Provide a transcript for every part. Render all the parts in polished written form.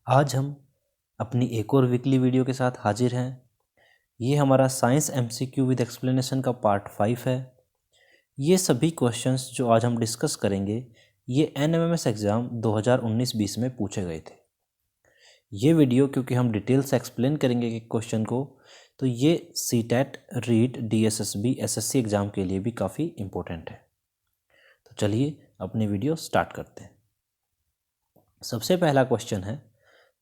आज हम अपनी एक और वीकली वीडियो के साथ हाजिर हैं। ये हमारा साइंस एमसीक्यू विद एक्सप्लेनेशन का पार्ट 5 है। ये सभी क्वेश्चंस जो आज हम डिस्कस करेंगे ये एनएमएमएस एग्ज़ाम 2019-20 में पूछे गए थे। ये वीडियो क्योंकि हम डिटेल से एक्सप्लेन करेंगे कि क्वेश्चन को, तो ये CTET, REET, DSSB, SSC exam के लिए भी काफ़ी इम्पोर्टेंट है। तो चलिए अपनी वीडियो स्टार्ट करते हैं। सबसे पहला क्वेश्चन है,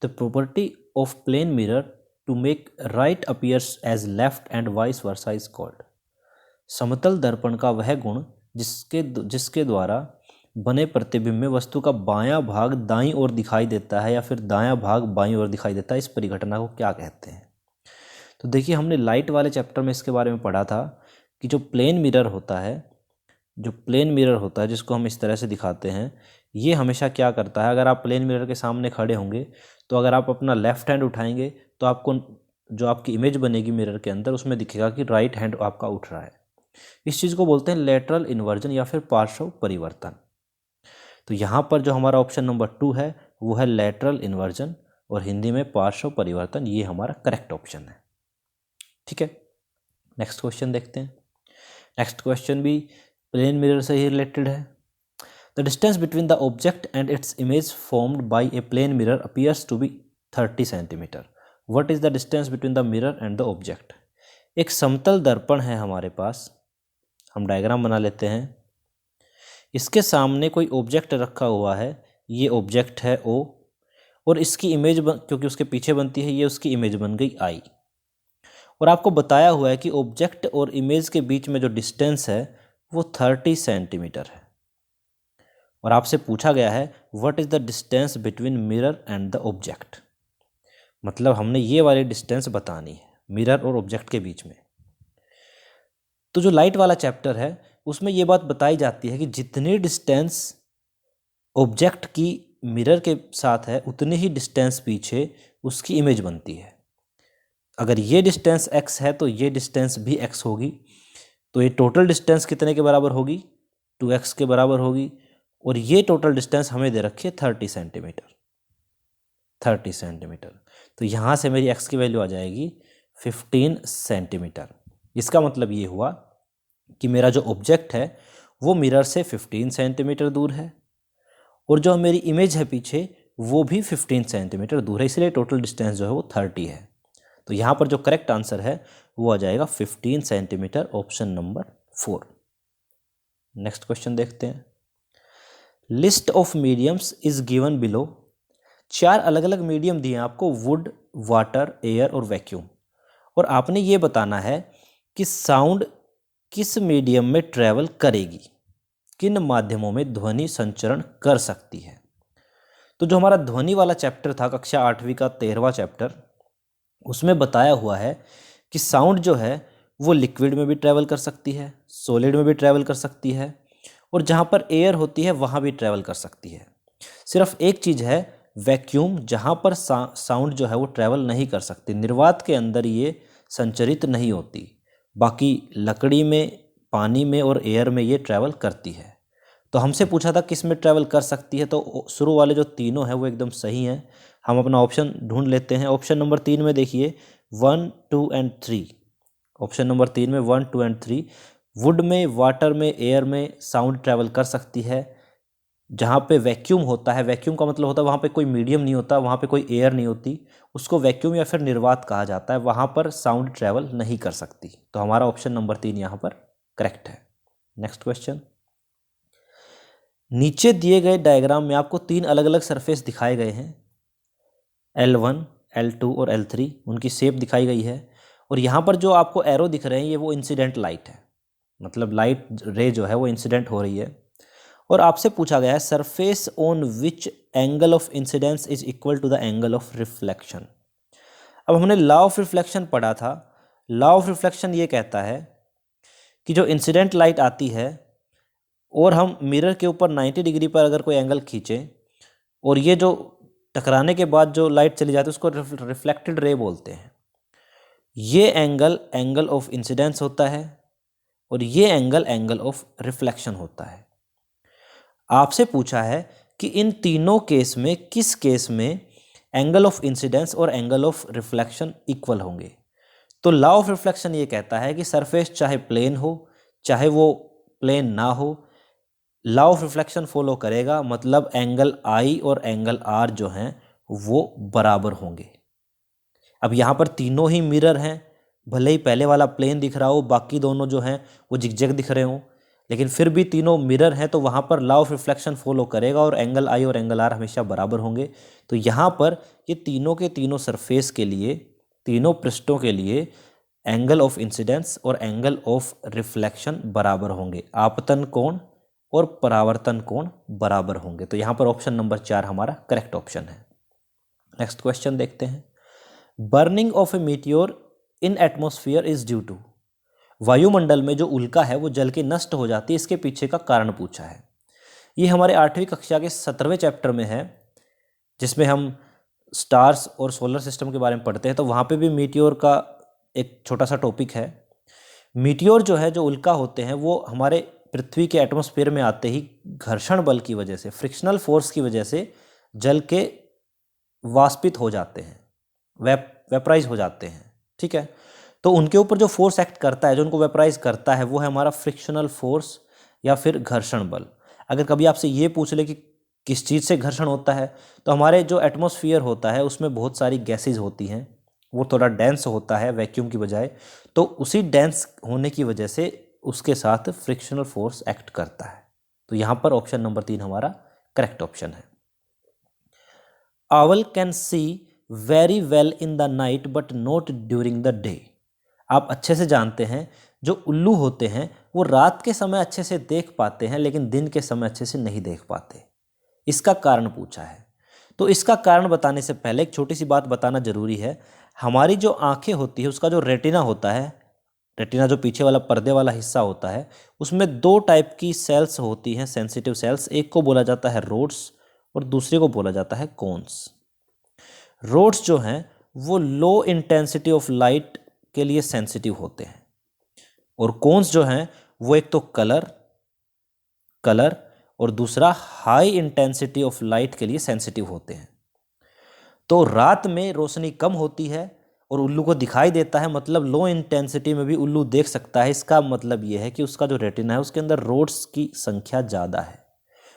the property of plane mirror to make right appears as left and vice versa is called. समतल दर्पण का वह गुण जिसके द्वारा बने प्रतिबिंब में वस्तु का बायां भाग दाईं ओर दिखाई देता है या फिर दायां भाग बाईं ओर दिखाई देता है, इस परिघटना को क्या कहते हैं? तो देखिए, हमने लाइट वाले चैप्टर में इसके बारे में पढ़ा था कि जो प्लेन मिरर होता है जिसको हम इस तरह से दिखाते हैं, ये हमेशा क्या करता है, अगर आप प्लेन मिरर के सामने खड़े होंगे तो अगर आप अपना लेफ़्ट हैंड उठाएंगे तो आपको जो आपकी इमेज बनेगी मिरर के अंदर उसमें दिखेगा कि राइट हैंड आपका उठ रहा है। इस चीज़ को बोलते हैं लेटरल इन्वर्जन या फिर पार्श्व परिवर्तन। तो यहाँ पर जो हमारा ऑप्शन नंबर 2 है वो है लेटरल इन्वर्जन और हिंदी में पार्श्व परिवर्तन। ये हमारा करेक्ट ऑप्शन है। ठीक है, नेक्स्ट क्वेश्चन देखते हैं। नेक्स्ट क्वेश्चन भी प्लेन मिरर से ही रिलेटेड है। The distance between the object and its image formed by a plane mirror appears to be 30 cm. What is the distance between the mirror and the object? एक समतल दर्पण है हमारे पास, हम diagram बना लेते हैं। इसके सामने कोई ऑब्जेक्ट रखा हुआ है, ये ऑब्जेक्ट है O और इसकी इमेज क्योंकि उसके पीछे बनती है, ये उसकी इमेज बन गई I। और आपको बताया हुआ है कि ऑब्जेक्ट और इमेज के बीच में जो डिस्टेंस है वो 30 सेंटीमीटर है। और आपसे पूछा गया है what is the distance between mirror and the object. मतलब हमने ये वाली डिस्टेंस बतानी है मिरर और ऑब्जेक्ट के बीच में। तो जो लाइट वाला चैप्टर है उसमें ये बात बताई जाती है कि जितनी डिस्टेंस ऑब्जेक्ट की मिरर के साथ है उतनी ही डिस्टेंस पीछे उसकी इमेज बनती है। अगर ये डिस्टेंस x है तो ये डिस्टेंस भी x होगी। तो ये टोटल डिस्टेंस कितने के बराबर होगी? 2x के बराबर होगी। और ये टोटल डिस्टेंस हमें दे रखी है 30 सेंटीमीटर। तो यहाँ से मेरी x की वैल्यू आ जाएगी 15 सेंटीमीटर। इसका मतलब ये हुआ कि मेरा जो ऑब्जेक्ट है वो मिरर से 15 सेंटीमीटर दूर है और जो मेरी इमेज है पीछे वो भी 15 सेंटीमीटर दूर है, इसलिए टोटल डिस्टेंस जो है वो 30 है। तो यहाँ पर जो करेक्ट आंसर है वो आ जाएगा 15 centimetre, option number 4। Next question देखते हैं। List of mediums is given below. 4 अलग अलग मीडियम दिए हैं आपको, वुड, वाटर, एयर और वैक्यूम। और आपने ये बताना है कि साउंड किस मीडियम में ट्रैवल करेगी, किन माध्यमों में ध्वनि संचरण कर सकती है। तो जो हमारा ध्वनि वाला चैप्टर था कक्षा 8वीं का 13वां चैप्टर, उसमें बताया हुआ है कि साउंड जो है वो लिक्विड में भी ट्रैवल कर सकती है, सॉलिड में भी ट्रैवल कर सकती है और जहाँ पर एयर होती है वहाँ भी ट्रैवल कर सकती है। सिर्फ एक चीज़ है वैक्यूम, जहाँ पर साउंड जो है वो ट्रैवल नहीं कर सकती, निर्वात के अंदर ये संचरित नहीं होती। बाकी लकड़ी में, पानी में और एयर में ये ट्रैवल करती है। तो हमसे पूछा था किस में ट्रैवल कर सकती है, तो शुरू वाले जो तीनों हैं वो एकदम सही हैं। हम अपना ऑप्शन ढूंढ लेते हैं। ऑप्शन नंबर 3 में देखिए 1, 2 एंड 3। ऑप्शन नंबर 3 में 1, 2 एंड 3। वुड में, वाटर में, एयर में साउंड ट्रैवल कर सकती है। जहाँ पे वैक्यूम होता है, वैक्यूम का मतलब होता है वहाँ पे कोई मीडियम नहीं होता, वहाँ पे कोई एयर नहीं होती, उसको वैक्यूम या फिर निर्वात कहा जाता है, वहाँ पर साउंड ट्रैवल नहीं कर सकती। तो हमारा ऑप्शन नंबर 3 यहाँ पर करेक्ट है। Next question. नीचे दिए गए डायग्राम में आपको 3 अलग अलग सरफेस दिखाए गए हैं, L1, L2 और L3। उनकी शेप दिखाई गई है और यहाँ पर जो आपको एरो दिख रहे हैं ये वो इंसिडेंट लाइट है, मतलब लाइट रे जो है वो इंसिडेंट हो रही है। और आपसे पूछा गया है surface on which angle of incidence is equal to the angle of reflection. अब हमने लॉ ऑफ रिफ्लेक्शन पढ़ा था। लॉ ऑफ रिफ्लेक्शन ये कहता है कि जो इंसिडेंट लाइट आती है और हम मिरर के ऊपर 90 डिग्री पर अगर कोई एंगल खींचें और ये जो टकराने के बाद जो लाइट चली जाती है उसको रिफ्लेक्टेड रे बोलते हैं। ये एंगल ऑफ इंसिडेंस होता है और ये एंगल ऑफ रिफ्लेक्शन होता है। आपसे पूछा है कि इन तीनों केस में किस केस में एंगल ऑफ इंसिडेंस और एंगल ऑफ रिफ्लेक्शन इक्वल होंगे। तो लॉ ऑफ रिफ्लेक्शन ये कहता है कि सरफेस चाहे प्लेन हो चाहे वो प्लेन ना हो, लॉ ऑफ रिफ्लेक्शन फॉलो करेगा, मतलब एंगल आई और एंगल आर जो हैं वो बराबर होंगे। अब यहाँ पर तीनों ही मिरर हैं, भले ही पहले वाला प्लेन दिख रहा हो, बाकी दोनों जो हैं वो जिगजैग दिख रहे हों, लेकिन फिर भी तीनों मिरर हैं, तो वहाँ पर लॉ ऑफ रिफ्लेक्शन फॉलो करेगा और एंगल आई और एंगल आर हमेशा बराबर होंगे। तो यहाँ पर ये तीनों के तीनों सरफेस के लिए, तीनों पृष्ठों के लिए एंगल ऑफ इंसिडेंस और एंगल ऑफ रिफ्लेक्शन बराबर होंगे, आपतन कोण और परावर्तन कोण बराबर होंगे। तो यहाँ पर ऑप्शन नंबर 4 हमारा करेक्ट ऑप्शन है। नेक्स्ट क्वेश्चन देखते हैं। Burning of a meteor in atmosphere is due to, वायुमंडल में जो उल्का है वो जल के नष्ट हो जाती है, इसके पीछे का कारण पूछा है। ये हमारे 8वीं कक्षा के 17वें चैप्टर में है, जिसमें हम स्टार्स और सोलर सिस्टम के बारे में पढ़ते हैं। तो वहाँ पे भी मीटियोर का एक छोटा सा टॉपिक है। मीटियोर जो है, जो उल्का होते हैं, वो हमारे पृथ्वी के एटमॉस्फेयर में आते ही घर्षण बल की वजह से, फ्रिक्शनल फोर्स की वजह से जल के वाष्पित हो जाते हैं, वेपराइज हो जाते हैं। ठीक है, तो उनके ऊपर जो फोर्स एक्ट करता है, जो उनको वेपराइज करता है, वो है हमारा फ्रिक्शनल फोर्स या फिर घर्षण बल। अगर कभी आपसे ये पूछ ले कि किस चीज़ से घर्षण होता है, तो हमारे जो एटमॉस्फेयर होता है उसमें बहुत सारी गैसेज होती हैं, वो थोड़ा डेंस होता है वैक्यूम की बजाय, तो उसी डेंस होने की वजह से उसके साथ फ्रिक्शनल फोर्स एक्ट करता है। तो यहाँ पर ऑप्शन नंबर 3 हमारा करेक्ट ऑप्शन है। Owl can see very well in the night but not during the day. आप अच्छे से जानते हैं, जो उल्लू होते हैं वो रात के समय अच्छे से देख पाते हैं, लेकिन दिन के समय अच्छे से नहीं देख पाते। इसका कारण पूछा है। तो इसका कारण बताने से पहले एक छोटी सी बात बताना जरूरी है। हमारी जो आंखें होती है, उसका जो रेटिना होता है, रेटिना जो पीछे वाला पर्दे वाला हिस्सा होता है, उसमें 2 टाइप की सेल्स होती हैं, सेंसिटिव सेल्स। एक को बोला जाता है रोड्स और दूसरे को बोला जाता है कोन्स। रोड्स जो हैं वो लो इंटेंसिटी ऑफ लाइट के लिए सेंसिटिव होते हैं, और कोन्स जो हैं वो एक तो कलर और दूसरा हाई इंटेंसिटी ऑफ लाइट के लिए सेंसिटिव होते हैं। तो रात में रोशनी कम होती है और उल्लू को दिखाई देता है, मतलब लो इंटेंसिटी में भी उल्लू देख सकता है। इसका मतलब ये है कि उसका जो रेटिना है उसके अंदर रोड्स की संख्या ज़्यादा है।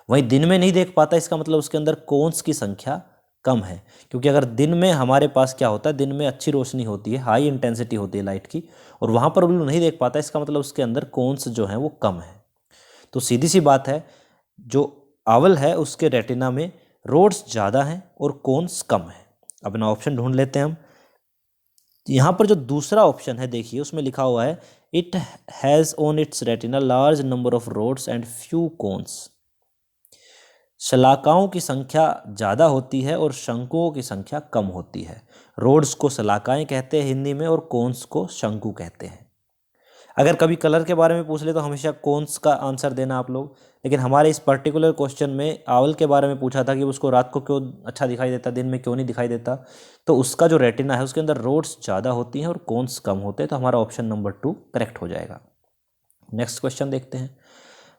वहीं दिन में नहीं देख पाता, इसका मतलब उसके अंदर कोन्स की संख्या कम है। क्योंकि अगर दिन में हमारे पास क्या होता है, दिन में अच्छी रोशनी होती है, हाई इंटेंसिटी होती है लाइट की, और वहाँ पर उल्लू नहीं देख पाता, इसका मतलब उसके अंदर कोन्स जो हैं वो कम है। तो सीधी सी बात है, जो आवर है उसके रेटिना में रोड्स ज़्यादा हैं और कोन्स कम है। अपना ऑप्शन ढूंढ लेते हैं हम। यहाँ पर जो दूसरा ऑप्शन है देखिए, उसमें लिखा हुआ है it has on its retina large number of rods and few cones. शलाकाओं की संख्या ज़्यादा होती है और शंकुओं की संख्या कम होती है। रोड्स को शलाकाएं कहते हैं हिंदी में, और कोन्स को शंकु कहते हैं। अगर कभी कलर के बारे में पूछ ले तो हमेशा कोन्स का आंसर देना आप लोग, लेकिन हमारे इस पर्टिकुलर क्वेश्चन में आवर के बारे में पूछा था कि उसको रात को क्यों अच्छा दिखाई देता, दिन में क्यों नहीं दिखाई देता। तो उसका जो रेटिना है उसके अंदर रोड्स ज़्यादा होती हैं और कोन्स कम होते हैं। तो हमारा ऑप्शन नंबर 2 करेक्ट हो जाएगा। नेक्स्ट क्वेश्चन देखते हैं।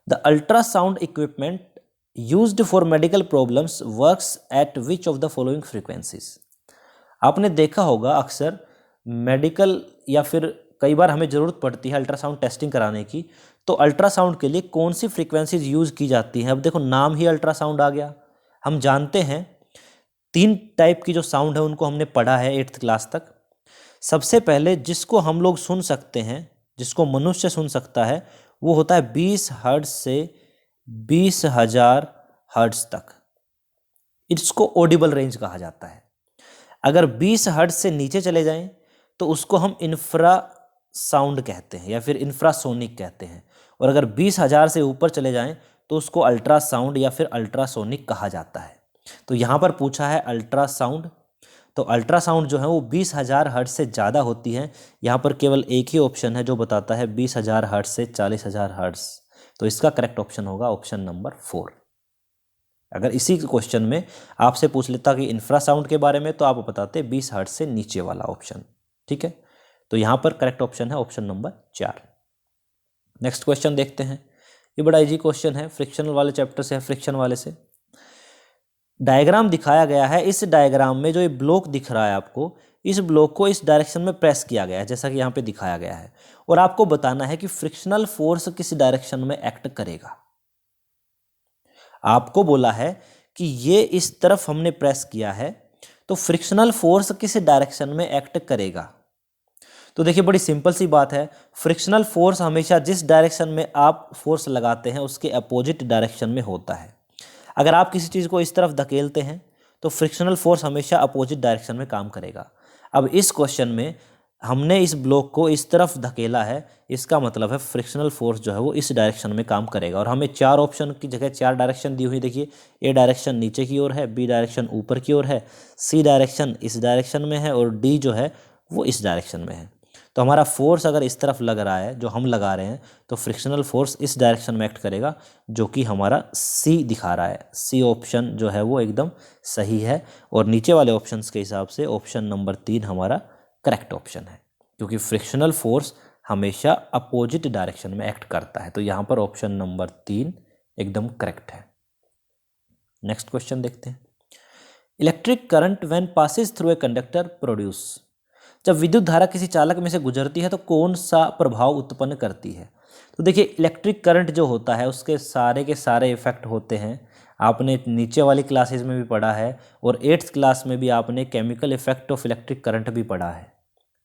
The ultrasound equipment used for medical problems works at which of the following frequencies. आपने देखा होगा अक्सर मेडिकल या फिर कई बार हमें ज़रूरत पड़ती है अल्ट्रासाउंड टेस्टिंग कराने की, तो अल्ट्रासाउंड के लिए कौन सी फ्रीक्वेंसीज यूज़ की जाती हैं। अब देखो, नाम ही अल्ट्रासाउंड आ गया। हम जानते हैं 3 टाइप की जो साउंड है उनको हमने पढ़ा है 8th क्लास तक। सबसे पहले जिसको हम लोग सुन सकते हैं, जिसको मनुष्य सुन सकता है, वो होता है 20 हर्ट्ज से 20,000 हर्ट्ज तक। इसको ऑडिबल रेंज कहा जाता है। अगर 20 हर्ट्ज से नीचे चले जाएं तो उसको हम इंफ्रा साउंड कहते हैं या फिर इंफ्रासोनिक कहते हैं, और अगर 20,000 से ऊपर चले जाएं तो उसको अल्ट्रासाउंड या फिर अल्ट्रासोनिक कहा जाता है। तो यहाँ पर पूछा है अल्ट्रासाउंड, तो अल्ट्रासाउंड जो है वो 20,000 हर्ट्ज से ज़्यादा होती है। यहाँ पर केवल एक ही ऑप्शन है जो बताता है 20,000 हर्ट्ज से 40,000 हर्ट्ज। तो इसका करेक्ट ऑप्शन होगा ऑप्शन नंबर 4। अगर इसी क्वेश्चन में आपसे पूछ लेता कि इंफ्रासाउंड के बारे में, तो आप बताते 20 हर्ट्ज से नीचे वाला ऑप्शन। ठीक है, तो यहाँ पर करेक्ट ऑप्शन है ऑप्शन नंबर 4। नेक्स्ट क्वेश्चन देखते हैं। ये बड़ा इजी क्वेश्चन है, फ्रिक्शनल वाले चैप्टर से है, फ्रिक्शन वाले से। डायग्राम दिखाया गया है, इस डायग्राम में जो ये ब्लॉक दिख रहा है आपको, इस ब्लॉक को इस डायरेक्शन में प्रेस किया गया है जैसा कि यहाँ पे दिखाया गया है, और आपको बताना है कि फ्रिक्शनल फोर्स किस डायरेक्शन में एक्ट करेगा। आपको बोला है कि ये इस तरफ हमने प्रेस किया है, तो फ्रिक्शनल फोर्स किस डायरेक्शन में एक्ट करेगा। तो देखिए बड़ी सिंपल सी बात है, फ्रिक्शनल फोर्स हमेशा जिस डायरेक्शन में आप फोर्स लगाते हैं उसके अपोजिट डायरेक्शन में होता है। अगर आप किसी चीज़ को इस तरफ धकेलते हैं तो फ्रिक्शनल फोर्स हमेशा अपोजिट डायरेक्शन में काम करेगा। अब इस क्वेश्चन में हमने इस ब्लॉक को इस तरफ धकेला है, इसका मतलब है फ्रिक्शनल फोर्स जो है वो इस डायरेक्शन में काम करेगा। और हमें 4 ऑप्शन की जगह 4 डायरेक्शन दी हुई, देखिए ए डायरेक्शन नीचे की ओर है, बी डायरेक्शन ऊपर की ओर है, सी डायरेक्शन इस डायरेक्शन में है और डी जो है वो इस डायरेक्शन में है। तो हमारा फोर्स अगर इस तरफ लग रहा है जो हम लगा रहे हैं, तो फ्रिक्शनल फोर्स इस डायरेक्शन में एक्ट करेगा, जो कि हमारा सी दिखा रहा है। सी ऑप्शन जो है वो एकदम सही है, और नीचे वाले ऑप्शंस के हिसाब से ऑप्शन नंबर 3 हमारा करेक्ट ऑप्शन है, क्योंकि फ्रिक्शनल फोर्स हमेशा अपोजिट डायरेक्शन में एक्ट करता है। तो यहाँ पर ऑप्शन नंबर 3 एकदम करेक्ट है। नेक्स्ट क्वेश्चन देखते हैं। Electric current when passes through a conductor produce, जब विद्युत धारा किसी चालक में से गुजरती है तो कौन सा प्रभाव उत्पन्न करती है। तो देखिए इलेक्ट्रिक करंट जो होता है उसके सारे के सारे इफेक्ट होते हैं, आपने नीचे वाली क्लासेस में भी पढ़ा है, और 8th क्लास में भी आपने chemical effect of electric current भी पढ़ा है,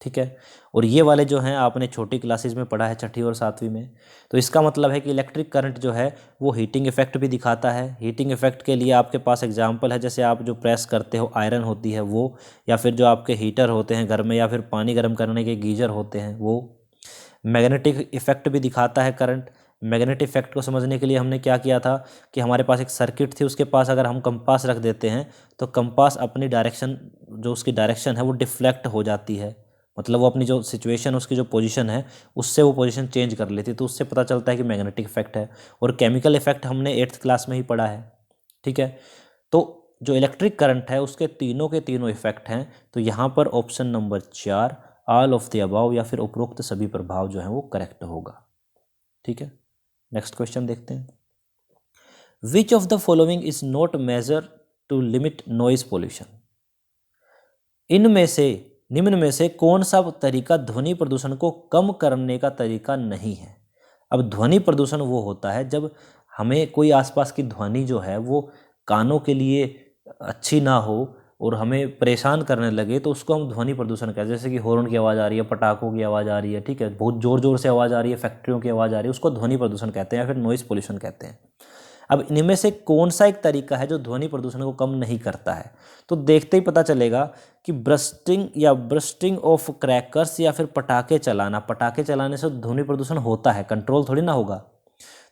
ठीक है। और ये वाले जो हैं आपने छोटी क्लासेस में पढ़ा है, 6ठी और 7वीं में। तो इसका मतलब है कि इलेक्ट्रिक करंट जो है वो हीटिंग इफेक्ट भी दिखाता है। हीटिंग इफेक्ट के लिए आपके पास एग्जांपल है, जैसे आप जो प्रेस करते हो आयरन होती है वो, या फिर जो आपके हीटर होते हैं घर में, या फिर पानी गर्म करने के गीजर होते हैं वो। मैग्नेटिक इफेक्ट भी दिखाता है करंट। मैग्नेटिक इफेक्ट को समझने के लिए हमने क्या किया था कि हमारे पास एक सर्किट थी, उसके पास अगर हम कंपास रख देते हैं तो कंपास अपनी डायरेक्शन, जो उसकी डायरेक्शन है वो डिफ्लेक्ट हो जाती है, मतलब वो अपनी जो सिचुएशन, उसकी जो पोजीशन है उससे वो पोजीशन चेंज कर लेती है। तो उससे पता चलता है कि मैग्नेटिक इफेक्ट है। और केमिकल इफेक्ट हमने 8th क्लास में ही पढ़ा है, ठीक है। तो जो इलेक्ट्रिक करंट है उसके तीनों के तीनों इफेक्ट हैं। तो यहाँ पर option number 4 all of the above या फिर उपरोक्त सभी प्रभाव जो है वो करेक्ट होगा, ठीक है। नेक्स्ट क्वेश्चन देखते हैं। Which of the following is not measure to limit noise pollution, निम्न में से कौन सा तरीका ध्वनि प्रदूषण को कम करने का तरीका नहीं है। अब ध्वनि प्रदूषण वो होता है जब हमें कोई आसपास की ध्वनि जो है वो कानों के लिए अच्छी ना हो और हमें परेशान करने लगे, तो उसको हम ध्वनि प्रदूषण कहते हैं। जैसे कि हॉर्न की आवाज़ आ रही है, पटाखों की आवाज़ आ रही है, ठीक है, बहुत ज़ोर ज़ोर से आवाज़ आ रही है, फैक्ट्रियों की आवाज़ आ रही है, उसको ध्वनि प्रदूषण कहते हैं या फिर नॉइज़ पोल्यूशन कहते हैं। अब इनमें से कौन सा एक तरीका है जो ध्वनि प्रदूषण को कम नहीं करता है। तो देखते ही पता चलेगा कि ब्रस्टिंग ऑफ क्रैकर्स या फिर पटाखे चलाने से ध्वनि प्रदूषण होता है, कंट्रोल थोड़ी ना होगा।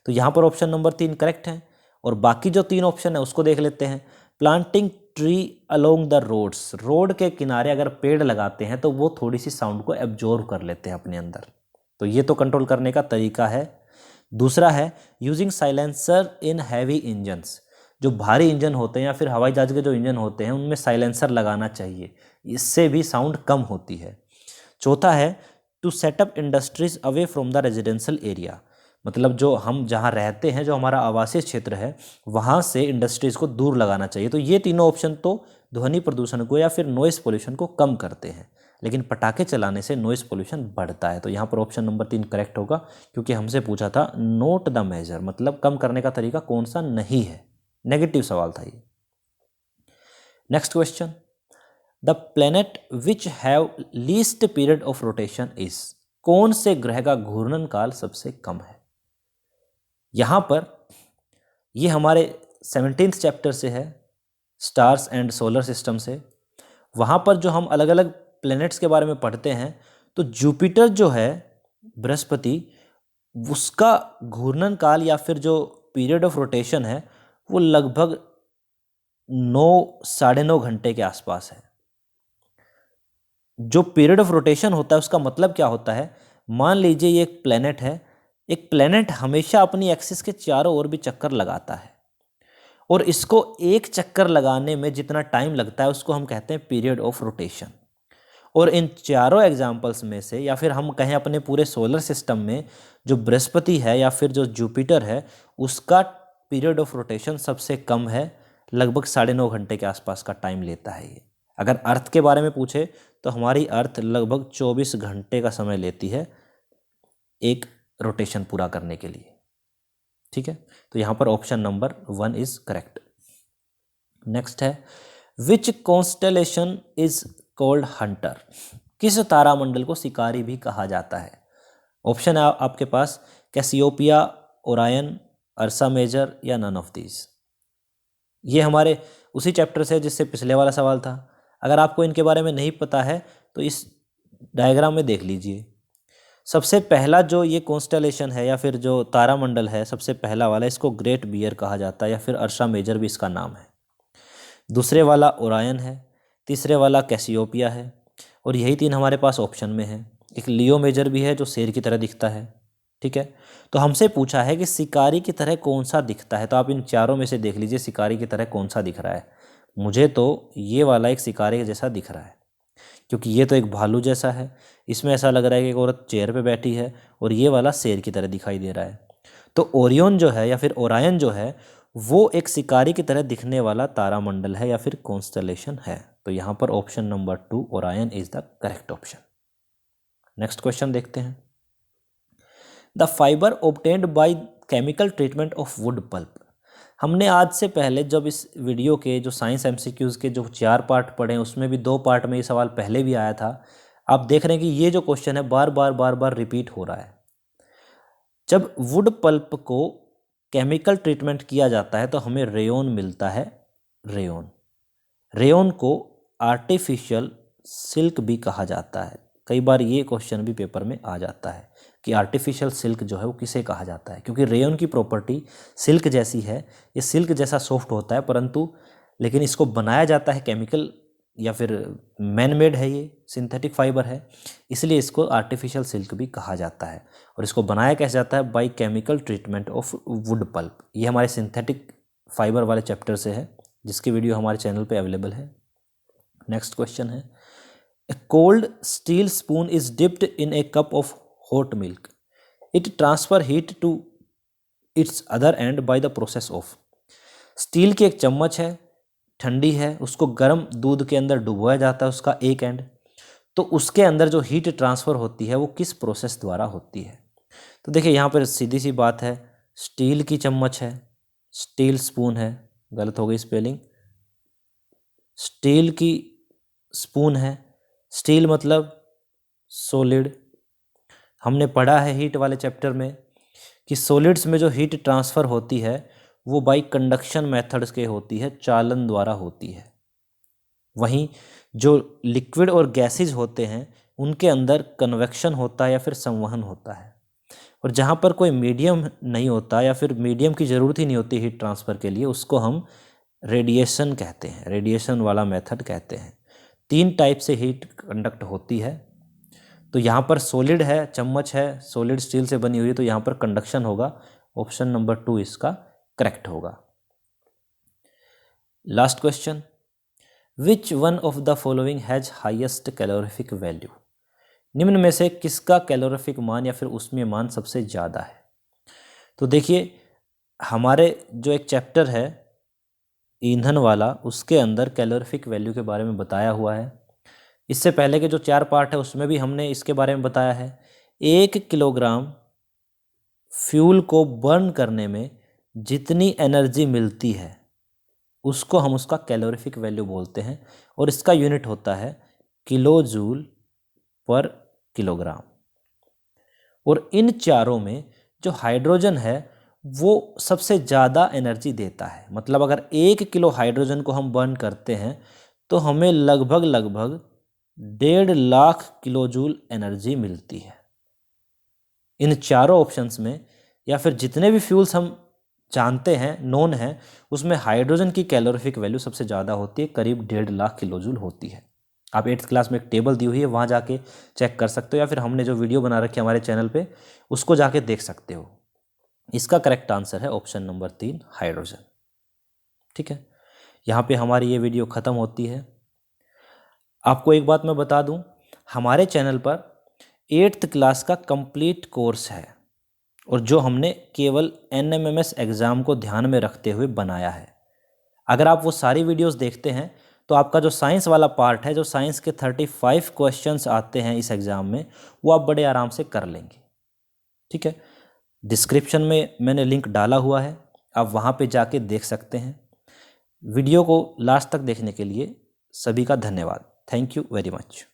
तो यहाँ पर ऑप्शन नंबर 3 करेक्ट है। और बाकी जो 3 ऑप्शन है उसको देख लेते हैं। Planting tree along the roads, road के किनारे अगर पेड़ लगाते हैं तो वो थोड़ी सी साउंड को एब्जॉर्व कर लेते हैं अपने अंदर, तो ये तो कंट्रोल करने का तरीका है। दूसरा है using silencer in heavy engines, जो भारी इंजन होते हैं या फिर हवाई जहाज के जो इंजन होते हैं उनमें साइलेंसर लगाना चाहिए, इससे भी साउंड कम होती है। चौथा है to set up industries away from the residential area, मतलब जो हम जहाँ रहते हैं, जो हमारा आवासीय क्षेत्र है, वहाँ से इंडस्ट्रीज को दूर लगाना चाहिए। तो ये तीनों ऑप्शन तो ध्वनि प्रदूषण को या फिर नॉइस पोल्यूशन को कम करते हैं, लेकिन पटाखे चलाने से नॉइस पोल्यूशन बढ़ता है। तो यहाँ पर ऑप्शन नंबर 3 करेक्ट होगा, क्योंकि हमसे पूछा था नोट द मेजर, मतलब कम करने का तरीका कौन सा नहीं है, नेगेटिव सवाल था ये। Next question, the planet which have least period of rotation is, कौन से ग्रह का घूर्णन काल सबसे कम है। यहाँ पर ये हमारे 17th चैप्टर से है, स्टार्स एंड सोलर सिस्टम से। वहाँ पर जो हम अलग अलग प्लैनेट्स के बारे में पढ़ते हैं, तो जुपिटर जो है बृहस्पति, उसका घूर्णन काल या फिर जो पीरियड ऑफ रोटेशन है वो लगभग 9-9.5 घंटे के आसपास है। जो पीरियड ऑफ रोटेशन होता है उसका मतलब क्या होता है, मान लीजिए ये एक प्लैनेट है, एक प्लैनेट हमेशा अपनी एक्सिस के चारों ओर भी चक्कर लगाता है, और इसको एक चक्कर लगाने में जितना टाइम लगता है उसको हम कहते हैं पीरियड ऑफ रोटेशन। और इन चारों एग्जाम्पल्स में से, या फिर हम कहें अपने पूरे सोलर सिस्टम में, जो बृहस्पति है या फिर जो जुपिटर है उसका पीरियड ऑफ रोटेशन सबसे कम है, लगभग 9.5 घंटे के आसपास का टाइम लेता है ये। अगर अर्थ के बारे में पूछे तो हमारी अर्थ लगभग 24 घंटे का समय लेती है एक रोटेशन पूरा करने के लिए। ठीक है, तो यहाँ पर option number 1 is correct. Next है, विच कॉन्स्टेलेशन इज कॉल्ड हंटर? किस तारामंडल को शिकारी भी कहा जाता है? ऑप्शन है आपके पास कैसियोपिया, ओरायन, अर्सा मेजर या नन ऑफ दीज। ये हमारे उसी चैप्टर से जिससे पिछले वाला सवाल था। अगर आपको इनके बारे में नहीं पता है तो इस डायग्राम में देख लीजिए। सबसे पहला जो ये कॉन्स्टेलेशन है या फिर जो तारामंडल है, सबसे पहला वाला, इसको ग्रेट बियर कहा जाता है या फिर अर्सा मेजर भी इसका नाम है। दूसरे वाला ओरायन है, तीसरे वाला कैसियोपिया है, और यही 3 हमारे पास ऑप्शन में है। एक लियो मेजर भी है जो शेर की तरह दिखता है। ठीक है, तो हमसे पूछा है कि शिकारी की तरह कौन सा दिखता है, तो आप इन चारों में से देख लीजिए शिकारी की तरह कौन सा दिख रहा है। मुझे तो ये वाला एक शिकारी जैसा दिख रहा है, क्योंकि ये तो एक भालू जैसा है, इसमें ऐसा लग रहा है कि एक औरत चेयर पे बैठी है, और ये वाला शेर की तरह दिखाई दे रहा है। तो ओरियन जो है या फिर ओरायन जो है वो एक शिकारी की तरह दिखने वाला तारामंडल है या फिर कॉन्स्टेलेशन है। तो यहाँ पर option number 2 Orion is the correct option. Next question देखते हैं। The fibre obtained by chemical treatment of wood pulp. हमने आज से पहले जब इस वीडियो के जो साइंस एमसीक्यूज़ के जो 4 पार्ट पढ़े हैं उसमें भी 2 पार्ट में ये सवाल पहले भी आया था। आप देख रहे हैं कि ये जो क्वेश्चन है बार बार रिपीट हो रहा है। जब वुड पल्प को केमिकल ट्रीटमेंट किया जाता है तो हमें रेयोन मिलता है। रेयोन को आर्टिफिशियल सिल्क भी कहा जाता है। कई बार ये क्वेश्चन भी पेपर में आ जाता है कि आर्टिफिशियल सिल्क जो है वो किसे कहा जाता है, क्योंकि रेयोन की प्रॉपर्टी सिल्क जैसी है। ये सिल्क जैसा सॉफ्ट होता है, परंतु लेकिन इसको बनाया जाता है केमिकल या फिर मैन मेड है, ये सिंथेटिक फाइबर है, इसलिए इसको आर्टिफिशियल सिल्क भी कहा जाता है। और इसको बनाया कैसे जाता है? By chemical treatment of wood pulp. ये हमारे सिंथेटिक फाइबर वाले चैप्टर से है, जिसकी वीडियो हमारे चैनल पे अवेलेबल है। नेक्स्ट क्वेश्चन है, a cold steel spoon is dipped in a cup of hot milk, it transfer heat to its other end by the process of. Steel की एक चम्मच है, ठंडी है, उसको गर्म दूध के अंदर डुबोया जाता है उसका एक एंड, तो उसके अंदर जो हीट ट्रांसफ़र होती है वो किस प्रोसेस द्वारा होती है? तो देखिए यहाँ पर सीधी सी बात है, स्टील की चम्मच है, स्टील स्पून है, गलत हो गई स्पेलिंग, स्टील की स्पून है, स्टील मतलब सॉलिड। हमने पढ़ा है हीट वाले चैप्टर में कि सॉलिड्स में जो हीट ट्रांसफ़र होती है वो बाई कंडक्शन मेथड्स के होती है, चालन द्वारा होती है। वहीं जो लिक्विड और गैसेज होते हैं उनके अंदर कन्वेक्शन होता है या फिर संवहन होता है। और जहाँ पर कोई मीडियम नहीं होता या फिर मीडियम की ज़रूरत ही नहीं होती हीट ट्रांसफ़र के लिए, उसको हम रेडिएशन कहते हैं, रेडिएशन वाला मेथड कहते हैं। 3 टाइप से हीट कंडक्ट होती है। तो यहाँ पर सॉलिड है, चम्मच है, सॉलिड स्टील से बनी हुई है, तो यहाँ पर कंडक्शन होगा। ऑप्शन नंबर 2 इसका करेक्ट होगा। Last question, which one of the following has highest calorific value? निम्न में से किसका कैलोरीफिक मान या फिर ऊष्मीय मान सबसे ज़्यादा है? तो देखिए हमारे जो एक चैप्टर है ईंधन वाला, उसके अंदर कैलोरीफिक वैल्यू के बारे में बताया हुआ है। इससे पहले के जो 4 पार्ट है उसमें भी हमने इसके बारे में बताया है। 1 किलोग्राम फ्यूल को बर्न करने में जितनी एनर्जी मिलती है उसको हम उसका कैलोरीफिक वैल्यू बोलते हैं, और इसका यूनिट होता है किलो जूल पर किलोग्राम। और इन चारों में जो हाइड्रोजन है वो सबसे ज़्यादा एनर्जी देता है। मतलब अगर 1 किलो हाइड्रोजन को हम बर्न करते हैं तो हमें लगभग 1.5 लाख किलो जूल एनर्जी मिलती है। इन चारों ऑप्शंस में या फिर जितने भी फ्यूल्स हम जानते हैं, नोन है, उसमें हाइड्रोजन की कैलोरीफिक वैल्यू सबसे ज़्यादा होती है, करीब 1.5 लाख किलो जूल होती है। आप 8th क्लास में एक टेबल दी हुई है, वहाँ जाके चेक कर सकते हो, या फिर हमने जो वीडियो बना रखी है हमारे चैनल पे उसको जाके देख सकते हो। इसका करेक्ट आंसर है ऑप्शन नंबर 3 हाइड्रोजन। ठीक है, यहाँ पे हमारी ये वीडियो ख़त्म होती है। आपको एक बात मैं बता दूँ, हमारे चैनल पर 8th क्लास का कंप्लीट कोर्स है, और जो हमने केवल NMMS एग्ज़ाम को ध्यान में रखते हुए बनाया है। अगर आप वो सारी वीडियोस देखते हैं तो आपका जो साइंस वाला पार्ट है, जो साइंस के 35 क्वेश्चंस आते हैं इस एग्ज़ाम में, वो आप बड़े आराम से कर लेंगे। ठीक है, डिस्क्रिप्शन में मैंने लिंक डाला हुआ है, आप वहाँ पे जाके देख सकते हैं। वीडियो को लास्ट तक देखने के लिए सभी का धन्यवाद। Thank you very much.